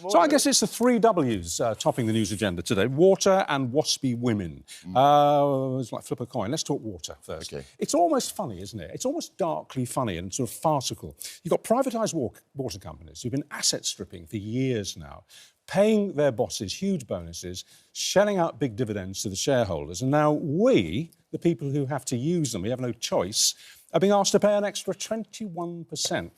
So I guess it's the three W's topping the news agenda today. Water and waspy women. It's like flip a coin. Let's talk water first. Okay. It's almost funny, isn't it? It's almost darkly funny and sort of farcical. You've got privatised water companies who've been asset stripping for years now, paying their bosses huge bonuses, shelling out big dividends to the shareholders. And now we, the people who have to use them, we have no choice, are being asked to pay an extra 21%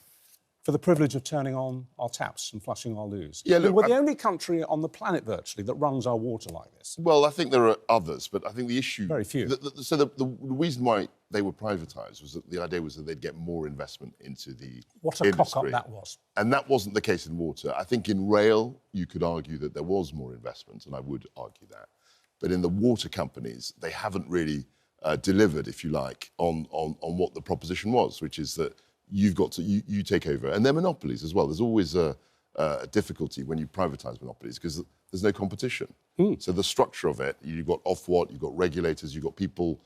for the privilege of turning on our taps and flushing our loos. Yeah, look, we're the only country on the planet, virtually, that runs our water like this. Well, I think there are others, but I think the issue... Very few. The reason why they were privatised was that the idea was that they'd get more investment into the What a industry. cock-up that was. And that wasn't the case in water. I think in rail, you could argue that there was more investment, and I would argue that. But in the water companies, they haven't really delivered, if you like, on what the proposition was, which is that you've got to, you take over. And they're monopolies as well. There's always a difficulty when you privatise monopolies because there's no competition. So the structure of it, you've got Ofwat, you've got regulators, you've got people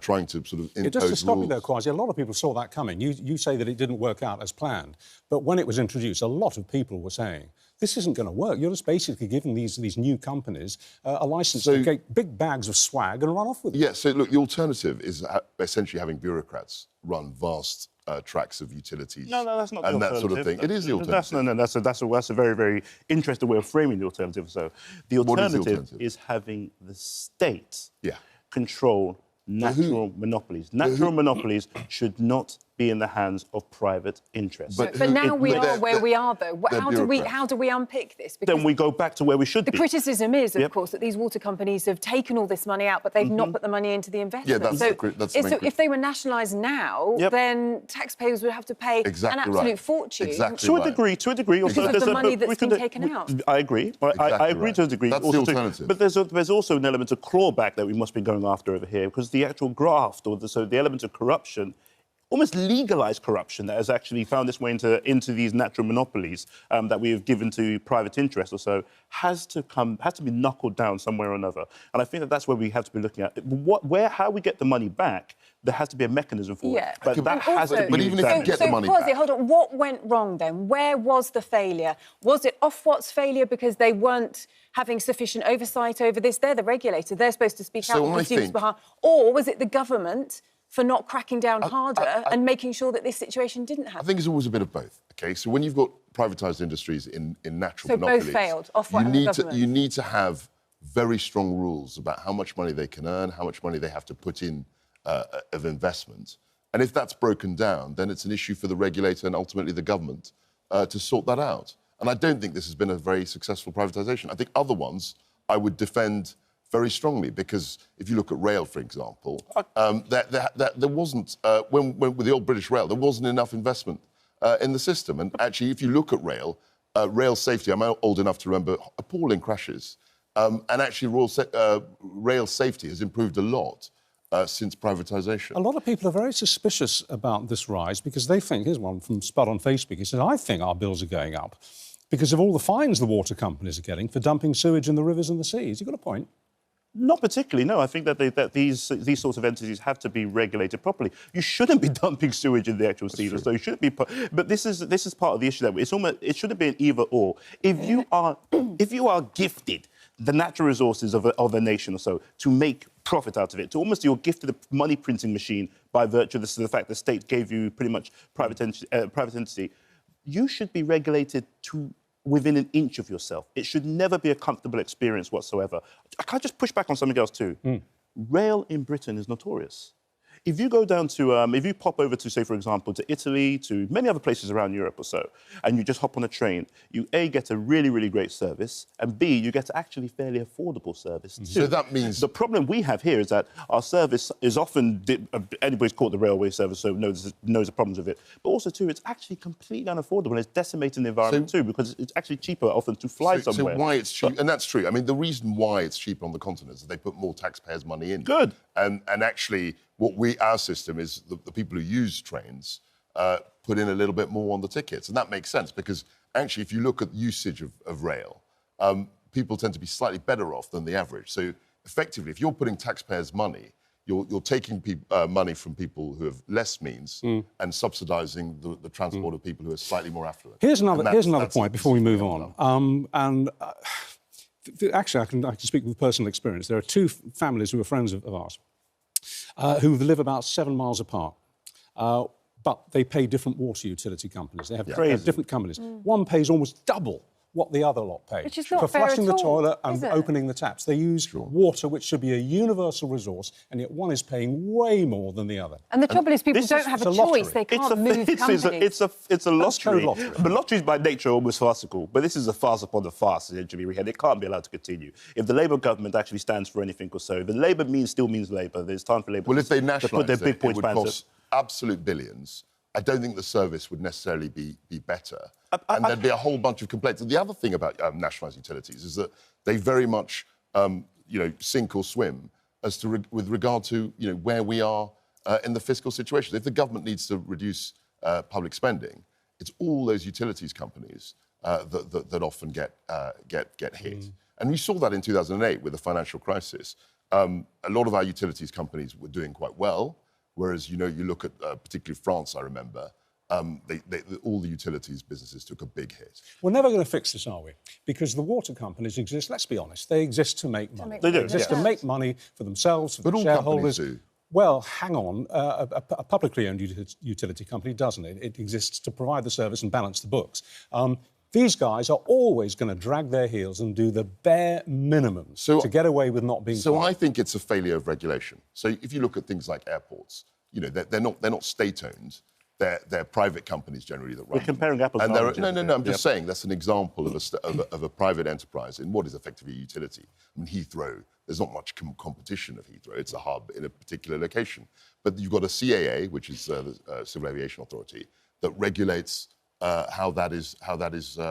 trying to sort of impose Just to stop rules. you there, Kwasi, a lot of people saw that coming. You say that it didn't work out as planned. But when it was introduced, a lot of people were saying, this isn't going to work. You're just basically giving these new companies a licence to get big bags of swag and run off with it. Yeah, so look, the alternative is essentially having bureaucrats run vast tracks of utilities. No, that's not and the that sort of thing. It is the alternative. That's a very, very interesting way of framing the alternative. So the alternative is having the state control natural monopolies. Natural monopolies should not be in the hands of private interests. But now we are where we are, though. How do we unpick this? Because then we go back to where we should be. The criticism is, of course, that these water companies have taken all this money out, but they've not put the money into the investment. Yeah, that's so if they were nationalised now, then taxpayers would have to pay an absolute fortune. To a degree. Because of the money that's been taken out. I agree. I agree to a degree. That's the alternative. But there's also an element of clawback that we must be going after over here, because the actual graft, or the element of corruption, almost legalised corruption that has actually found its way into these natural monopolies that we have given to private interests or so, has to be knuckled down somewhere or another. And I think that that's where we have to be looking at how we get the money back. There has to be a mechanism for it. But that has to be... But even if you get the money back... Hold on, what went wrong then? Where was the failure? Was it Ofwat's failure because they weren't having sufficient oversight over this? They're the regulator. They're supposed to speak out on the students' behalf. Or was it the government for not cracking down harder and making sure that this situation didn't happen? I think it's always a bit of both, OK? So when you've got privatised industries in natural monopolies... So both failed, Ofwat and the government? You need to have very strong rules about how much money they can earn, how much money they have to put in of investment. And if that's broken down, then it's an issue for the regulator and ultimately the government to sort that out. And I don't think this has been a very successful privatisation. I think other ones I would defend very strongly, because if you look at rail, for example, there wasn't, with the old British Rail, there wasn't enough investment in the system. And actually, if you look at rail safety, I'm old enough to remember appalling crashes. And actually, rail safety has improved a lot since privatisation. A lot of people are very suspicious about this rise because they think, here's one from Spud on Facebook, he says, I think our bills are going up because of all the fines the water companies are getting for dumping sewage in the rivers and the seas. You've got a point. Not particularly, no. I think that these sorts of entities have to be regulated properly. You shouldn't be dumping sewage in the actual seas, so you shouldn't be. But this is part of the issue that it shouldn't be an either or. If you are gifted the natural resources of a nation or so to make profit out of it, you're gifted a money printing machine by virtue of the fact the state gave you pretty much private entity, you should be regulated to within an inch of yourself. It should never be a comfortable experience whatsoever. I can't just push back on something else too. Rail in Britain is notorious. If you go down to, if you pop over to, say, for example, to Italy, to many other places around Europe or so, and you just hop on a train, you, A, get a really, really great service, and B, you get actually fairly affordable service too. So that means... The problem we have here is that our service is often... anybody's caught the railway service, so knows the problems with it. But also, too, it's actually completely unaffordable, and it's decimating the environment too, because it's actually cheaper often to fly somewhere. So why it's cheap... And that's true. I mean, the reason why it's cheaper on the continent is they put more taxpayers' money in. Good. And actually... Our system is the people who use trains put in a little bit more on the tickets. And that makes sense because actually, if you look at usage of rail, people tend to be slightly better off than the average. So effectively, if you're putting taxpayers' money you're taking money from people who have less means and subsidising the transport of people who are slightly more affluent. Here's another point before we move on. Actually, I can speak with personal experience. There are two families who are friends of ours who live about 7 miles apart. But they pay different water utility companies. They have different companies. One pays almost double what the other lot pay which is not for fair flushing at the all, toilet and opening the taps. They use water, which should be a universal resource, and yet one is paying way more than the other. And the trouble is, people don't have a choice. They can't move companies. It's a lottery. But lotteries by nature are almost farcical. But this is a farce upon a farce, essentially. It can't be allowed to continue. If the Labour government actually stands for anything or so, the Labour still means Labour. There's time for Labour if they to put their nationalise big points it would cost absolute billions. I don't think the service would necessarily be better. And there'd be a whole bunch of complaints. And the other thing about nationalised utilities is that they very much, sink or swim with regard to, where we are in the fiscal situation. If the government needs to reduce public spending, it's all those utilities companies that often get hit. And we saw that in 2008 with the financial crisis. A lot of our utilities companies were doing quite well. Whereas, you look at particularly France, I remember, all the utilities businesses took a big hit. We're never going to fix this, are we? Because the water companies exist, let's be honest, they exist to make money. They do. They exist to make money for themselves, for the shareholders. Companies do. Well, hang on, a publicly owned utility company doesn't. It exists to provide the service and balance the books. These guys are always going to drag their heels and do the bare minimum to get away with not being. So I think it's a failure of regulation. So if you look at things like airports, they're not state-owned. They're private companies generally that run. We're comparing apples and oranges. No. I'm just saying that's an example of a private enterprise in what is effectively a utility. I mean, Heathrow. There's not much competition of Heathrow. It's a hub in a particular location. But you've got a CAA, which is the Civil Aviation Authority, that regulates how that is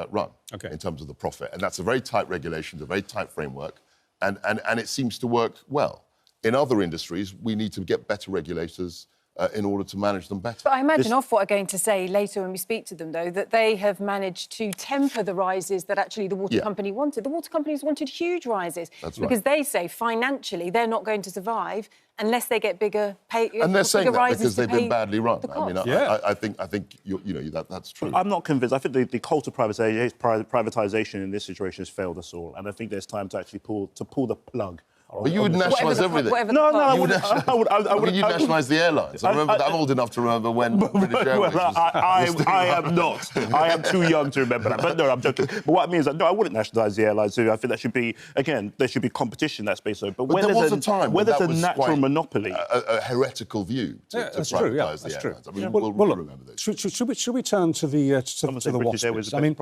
run in terms of the profit. And that's a very tight regulation, a very tight framework, and it seems to work well. In other industries, we need to get better regulators in order to manage them better. But I imagine Ofwat are going to say later when we speak to them, though, that they have managed to temper the rises that actually the water company wanted. The water companies wanted huge rises because they say financially they're not going to survive unless they get bigger pay. And they're saying that because they've been badly run. I mean, I think that's true. I'm not convinced. I think the cult of privatisation in this situation has failed us all, and I think there's time to actually pull the plug. But you would nationalise everything. No, I would. You'd nationalise the airlines. I'm old enough to remember when British Airways was... I am not. I am too young to remember that. But no, I'm joking. But what I mean is that, no, I wouldn't nationalise the airlines. I think that should be, again, there should be competition in that space. But when there was a time where there's a natural monopoly... A heretical view to privatise the airlines. I mean, we'll remember this. Should we turn to the Wasps? I mean,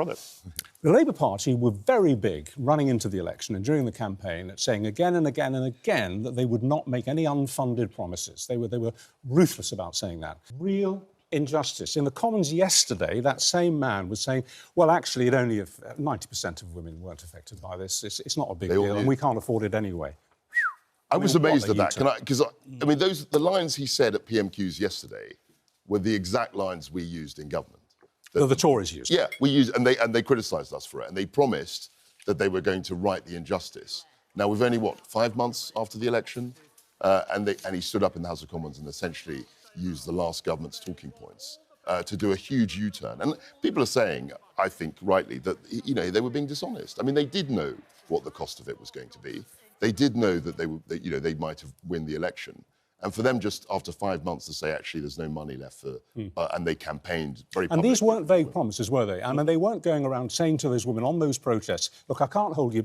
the Labour Party were very big running into the election and during the campaign at saying again and again and again that they would not make any unfunded promises. They were ruthless about saying that. Real injustice. In the Commons yesterday, that same man was saying, well, actually, it only 90% of women weren't affected by this. It's not a big deal, and we can't afford it anyway. I was amazed at that, because I mean, the lines he said at PMQs yesterday were the exact lines we used in government. The Tories used. Yeah, we used, and they criticised us for it, and they promised that they were going to right the injustice. Now we've only 5 months after the election, and he stood up in the House of Commons and essentially used the last government's talking points to do a huge U-turn. And people are saying, I think rightly, that they were being dishonest. I mean, they did know what the cost of it was going to be. They did know that they might have won the election. And for them, just after 5 months, to say, actually, there's no money left for... and they campaigned very publicly. And these weren't vague promises, were they? I mean, they weren't going around saying to those women on those protests, look, I can't hold you...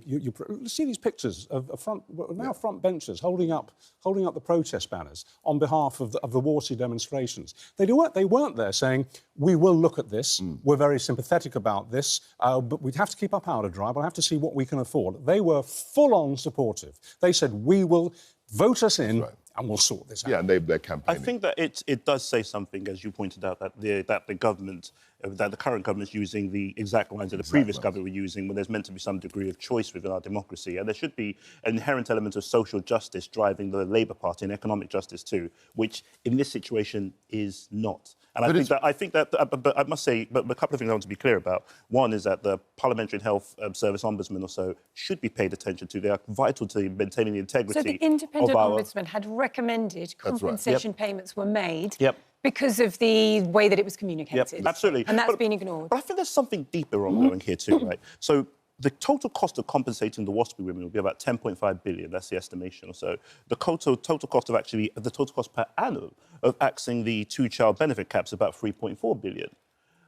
see these pictures of front benchers holding up the protest banners on behalf of the Waspi demonstrations. They weren't there saying, we will look at this, we're very sympathetic about this, but we'd have to keep our powder dry, we'll have to see what we can afford. They were full-on supportive. They said, we will vote us in... and we'll sort this out. Yeah, and they're campaigning. I think that it does say something, as you pointed out, that the government, that the current government is using the exact lines that the previous government were using when there's meant to be some degree of choice within our democracy. And there should be an inherent element of social justice driving the Labour Party and economic justice too, which in this situation is not. And I think that, but I must say, but a couple of things I want to be clear about. One is that the Parliamentary and Health Service Ombudsman or so should be paid attention to. They are vital to maintaining the integrity. So the independent Ombudsman had recommended compensation payments were made because of the way that it was communicated. Yep, absolutely. And that's been ignored. But I think there's something deeper ongoing here too, right? So the total cost of compensating the Waspi women will be about 10.5 billion. That's the estimation or so. The total cost of the total cost per annum of axing the two-child benefit caps is about 3.4 billion.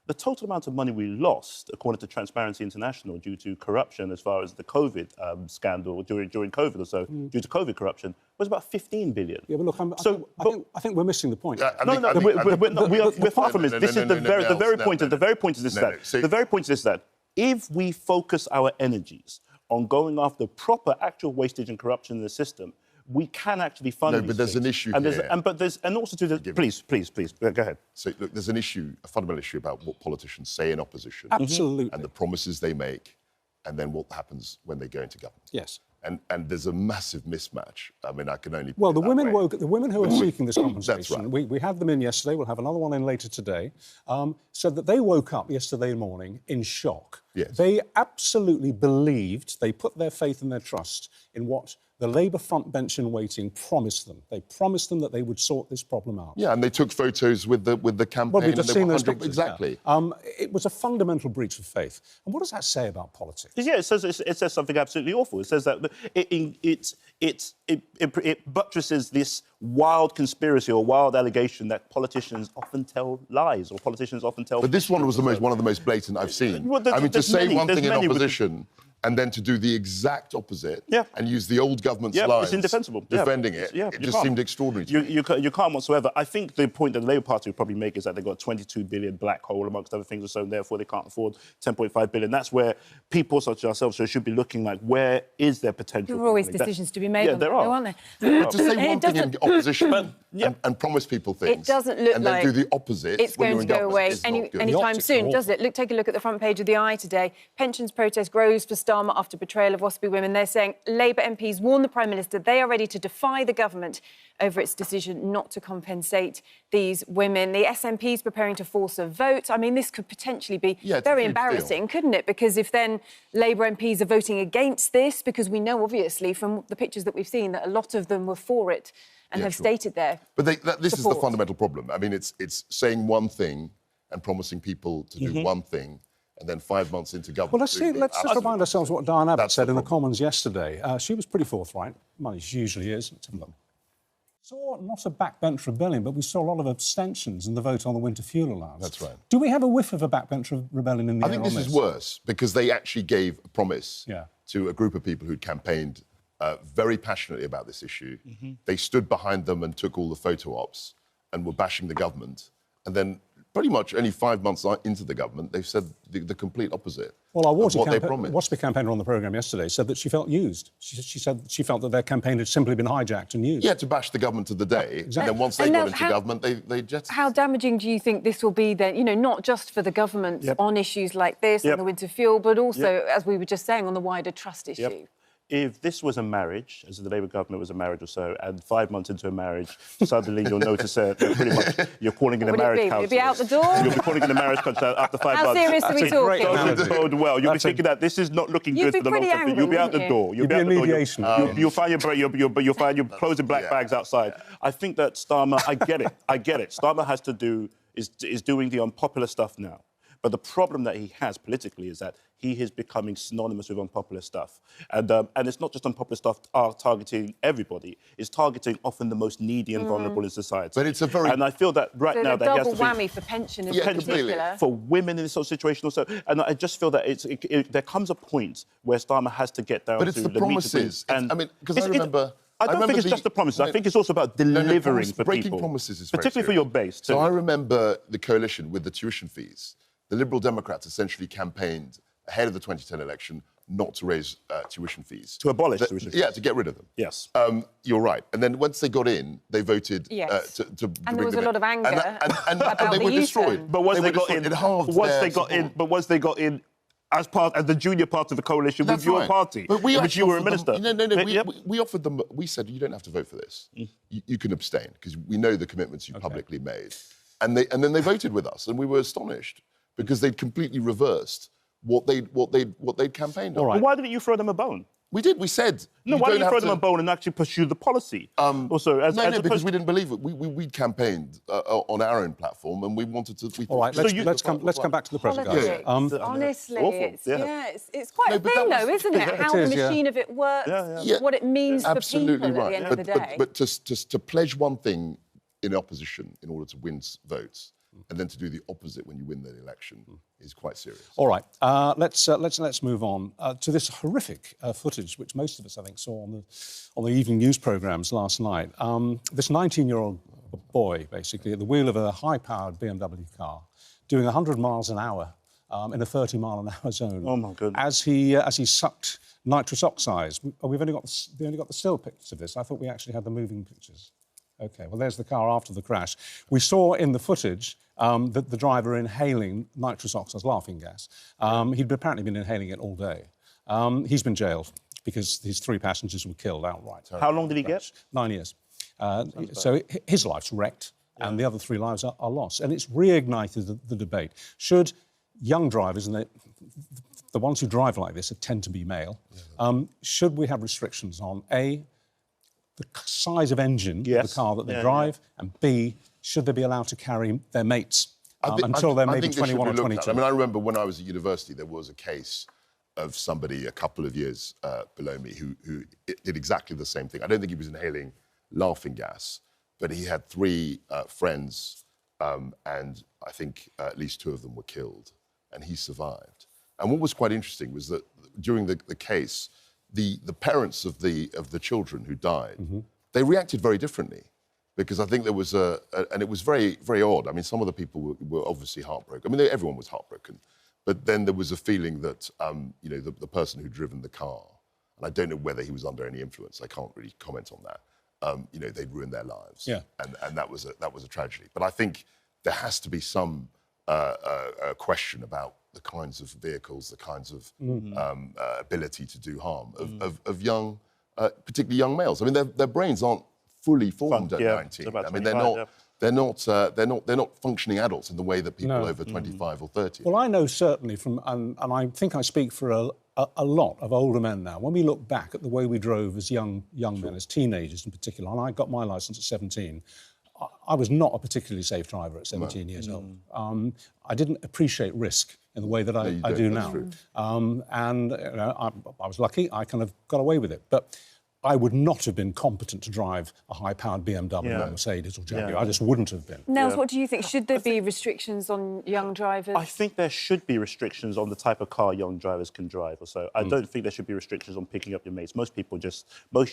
The total amount of money we lost, according to Transparency International, due to corruption as far as the COVID scandal during COVID or so, due to COVID corruption, was about 15 billion. Yeah, but look, I think we're missing the point. We're far from it. This is the very point. The very point is this: the very point is this: that if we focus our energies on going after proper actual wastage and corruption in the system, we can actually fund these but there's things. an issue and here. And also to the... Please, go ahead. So, look, there's an issue, a fundamental issue about what politicians say in opposition. Absolutely. And the promises they make, and then what happens when they go into government. Yes. And there's a massive mismatch. I mean, I can only... Well, the women who are seeking this compensation, That's right. we had them in yesterday, we'll have another one in later today, said that they woke up yesterday morning in shock. Yes. They absolutely believed, they put their faith and their trust in what the Labour front bench in waiting promised them. They promised them that they would sort this problem out. Yeah, and they took photos with the campaign. Well, we've just seen those pictures. Exactly. Yeah. It was a fundamental breach of faith. And what does that say about politics? Yeah, it says something absolutely awful. It says that it buttresses this wild conspiracy or wild allegation that politicians often tell lies or politicians often tell... But this one was one of the most blatant I've seen. Well, I mean, to say one thing in opposition and then to do the exact opposite and use the old government's lines, it's indefensible. Defending it, it just seemed extraordinary to me. You can't whatsoever. I think the point that the Labour Party would probably make is that they've got a 22 billion black hole, amongst other things, or so, and therefore they can't afford 10.5 billion. That's where people such as ourselves should be looking like, where is there potential? There are always decisions to be made on that, though, aren't there? But to say one thing in opposition and promise people things, it doesn't look and like then do the opposite it's when going you're to in go government away anytime soon, does it? Take a look at the front page of the Eye today. Pensions protest grows for Starmer after betrayal of Waspi women. They're saying Labour MPs warn the Prime Minister they are ready to defy the government over its decision not to compensate these women. The SNP is preparing to force a vote. I mean, this could potentially be very embarrassing, couldn't it? Because if then Labour MPs are voting against this, because we know, obviously, from the pictures that we've seen, that a lot of them were for it and have stated their this is the fundamental problem. I mean, it's saying one thing and promising people to do one thing, and then 5 months into government... Well, let's just remind ourselves what Diane Abbott said in the Commons yesterday. She was pretty forthright. Money she usually is. Let's have a look. Saw not a backbench rebellion, but we saw a lot of abstentions in the vote on the winter fuel allowance. That's right. Do we have a whiff of a backbench rebellion in the air on this? I think this is worse, because they actually gave a promise to a group of people who'd campaigned very passionately about this issue. They stood behind them and took all the photo ops and were bashing the government. And then pretty much only 5 months into the government, they've said the complete opposite. Well, our Waspi campaigner on the programme yesterday said that she felt used. She said she felt that their campaign had simply been hijacked and used. Yeah, to bash the government of the day. Exactly. And then once they got into government, they jettisoned. How damaging do you think this will be then, not just for the government on issues like this, on the winter fuel, but also, as we were just saying, on the wider trust issue? If this was a marriage, as the Labour government was a marriage or so, and 5 months into a marriage, suddenly you'll notice that pretty much you're calling in a marriage counsellor. Will it be out the door? You'll be calling in a marriage counsellor after 5 months. How serious are we talking? Doesn't bode well. You'll be thinking that this is not looking good for the long term. You'll be out the door. You'll be in mediation. You'll find your closing black bags outside. I think that Starmer, I get it. Starmer has to do is doing the unpopular stuff now. But the problem that he has politically is that he is becoming synonymous with unpopular stuff. And it's not just unpopular stuff targeting everybody. It's targeting often the most needy and vulnerable in society. But it's a very... And I feel that right now... that he has to double whammy for pension in particular. For women in this sort of situation also. And I just feel that there comes a point where Starmer has to get down to the meat of things. But it's the promises. I mean, because I remember... I don't think it's just the promises. I think it's also about delivering for people. Breaking promises is very particularly for your base. So I remember the coalition with the tuition fees. The Liberal Democrats essentially campaigned ahead of the 2010 election not to raise tuition fees. To abolish tuition fees? Yeah, to get rid of them. Yes. You're right. And then once they got in, they voted to and bring there was a lot of anger and they were destroyed. But once they got in, as the junior part of the coalition with your party, in which you were a minister. We offered them, we said, you don't have to vote for this. You can abstain, because we know the commitments you publicly made. And then they voted with us, and we were astonished because they'd completely reversed what they'd campaigned on. All right. Well, why didn't you throw them a bone? We did. We said. No, why didn't you throw them a bone and actually pursue the policy? Because we didn't believe it. We campaigned on our own platform, and we wanted to. All right, let's come back to the present, guys. Honestly, it's quite a but thing, though, isn't it? How the machine of it works, what it means for people at the end of the day. But to pledge one thing in opposition in order to win votes, and then to do the opposite when you win the election is quite serious. All right, let's move on to this horrific footage, which most of us, I think, saw on the evening news programmes last night. This 19-year-old boy, basically, at the wheel of a high-powered BMW car, doing 100 miles an hour in a 30-mile-an-hour zone. Oh my goodness! As he sucked nitrous oxides. We've only got the still pictures of this. I thought we actually had the moving pictures. OK, well, there's the car after the crash. We saw in the footage that the driver inhaling nitrous oxides, laughing gas. He'd apparently been inhaling it all day. He's been jailed because his 3 passengers were killed outright. How long did he get? 9 years. So his life's wrecked and the other 3 lives are lost. And it's reignited the debate. Should young drivers, and the ones who drive like this tend to be male, should we have restrictions on, A, the size of engine of the car that they drive, and B, should they be allowed to carry their mates until they're maybe 21 or 22? I mean, I remember when I was at university, there was a case of somebody a couple of years below me who did exactly the same thing. I don't think he was inhaling laughing gas, but he had 3 friends, and I think at least 2 of them were killed, and he survived. And what was quite interesting was that during the case, the parents of the children who died, they reacted very differently, because I think there was and it was very, very odd. I mean, some of the people were obviously heartbroken. I mean, everyone was heartbroken, but then there was a feeling that the person who'd driven the car, and I don't know whether he was under any influence. I can't really comment on that. They'd ruined their lives, and that was a tragedy. But I think there has to be some question about the kinds of vehicles, the kinds of ability to do harm of young, particularly young males. I mean, their brains aren't fully formed at 19. I mean, they're not functioning adults in the way that people over 25 or 30. Well, I know certainly from, and I think I speak for a lot of older men now. When we look back at the way we drove as young men, as teenagers in particular, and I got my licence at 17. I was not a particularly safe driver at 17 years old. I didn't appreciate risk in the way that I do now. And I was lucky, I kind of got away with it. But I would not have been competent to drive a high-powered BMW or Mercedes or Jaguar. I just wouldn't have been. Nels, what do you think? Should there be restrictions on young drivers? I think there should be restrictions on the type of car young drivers can drive or so. I don't think there should be restrictions on picking up your mates. Most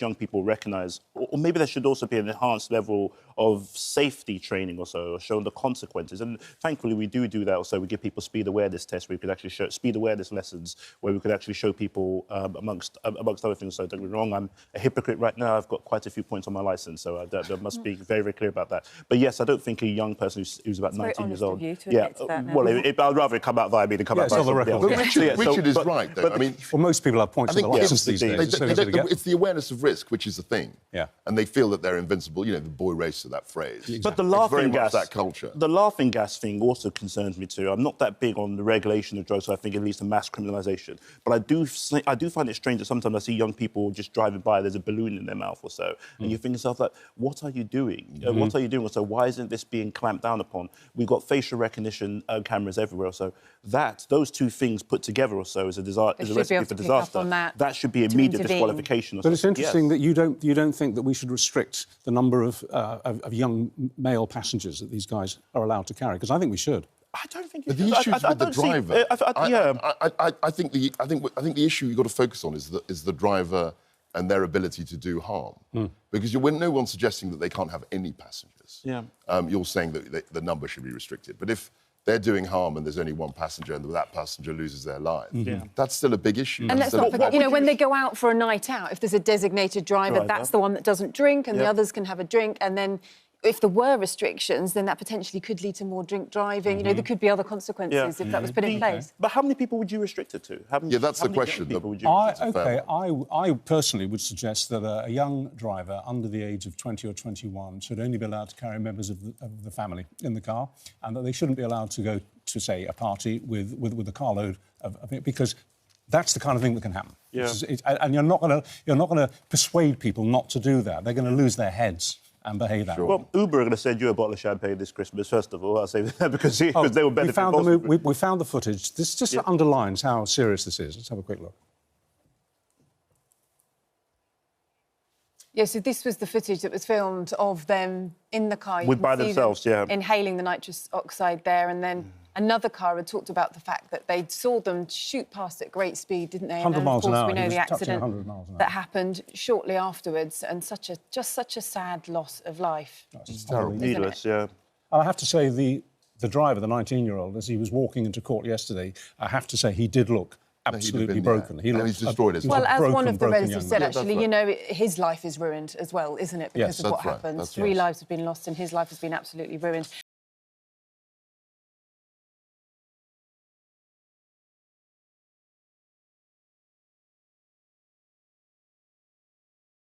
young people recognise, or maybe there should also be an enhanced level of safety training or so, or showing the consequences. And thankfully we do that also. We give people speed awareness tests where we could actually show speed awareness lessons where we could actually show people, amongst other things. So don't get me wrong, I'm a hypocrite right now. I've got quite a few points on my licence, so I must be very, very clear about that. But yes, I don't think a young person who's about 19 years old... I'd rather it come out via me than come out via somebody else. But Richard is right, though. I mean, well, most people have points on the licence these days. It's the awareness of risk, which is the thing. Yeah. And they feel that they're invincible. You know, the boy racer, that phrase. Exactly. But the laughing gas, that culture. The laughing gas thing also concerns me too. I'm not that big on the regulation of drugs, so I think it leads to mass criminalisation. But I do find it strange that sometimes I see young people just driving by, there's a balloon in their mouth or so, and you think to yourself, like, what are you doing? What are you doing? So why isn't this being clamped down upon? We've got facial recognition cameras everywhere, so those 2 things put together or so is a recipe for disaster. That should be immediate disqualification. But it's interesting that you don't think that we should restrict the number of young male passengers that these guys are allowed to carry, because I think we should. I don't think the issue is with the driver. I think the issue you've got to focus on is the driver and their ability to do harm. Because no one's suggesting that they can't have any passengers. You're saying that the number should be restricted. But if they're doing harm and there's only 1 passenger and that passenger loses their life, that's still a big issue. And let's not forget, when they go out for a night out, if there's a designated driver, that's the one that doesn't drink, and the others can have a drink, and then if there were restrictions, then that potentially could lead to more drink driving. You know, there could be other consequences if that was put in place. But how many people would you restrict it to? That's the question. I personally would suggest that a young driver under the age of 20 or 21 should only be allowed to carry members of the family in the car, and that they shouldn't be allowed to go to, say, a party with a carload of because that's the kind of thing that can happen. Yeah. And you're not going to persuade people not to do that. They're going to lose their heads and behave that way. Well, Uber are going to send you a bottle of champagne this Christmas, first of all. I'll say that because they will benefit. We found the footage. This just underlines how serious this is. Let's have a quick look. Yeah, so this was the footage that was filmed of them in the car. By themselves, inhaling the nitrous oxide there, and then another car had talked about the fact that they saw them shoot past at great speed, didn't they? 100 miles an hour. We know the accident that hour. happened shortly afterwards, and just such a sad loss of life. It's terrible. Needless, yeah. I have to say, the driver, the 19-year-old, as he was walking into court yesterday, I have to say he did look absolutely broken. He looked destroyed his life. Well, as one of the relatives said, actually, you know, his life is ruined as well, isn't it? Because of what happened. 3 lives have been lost and his life has been absolutely ruined.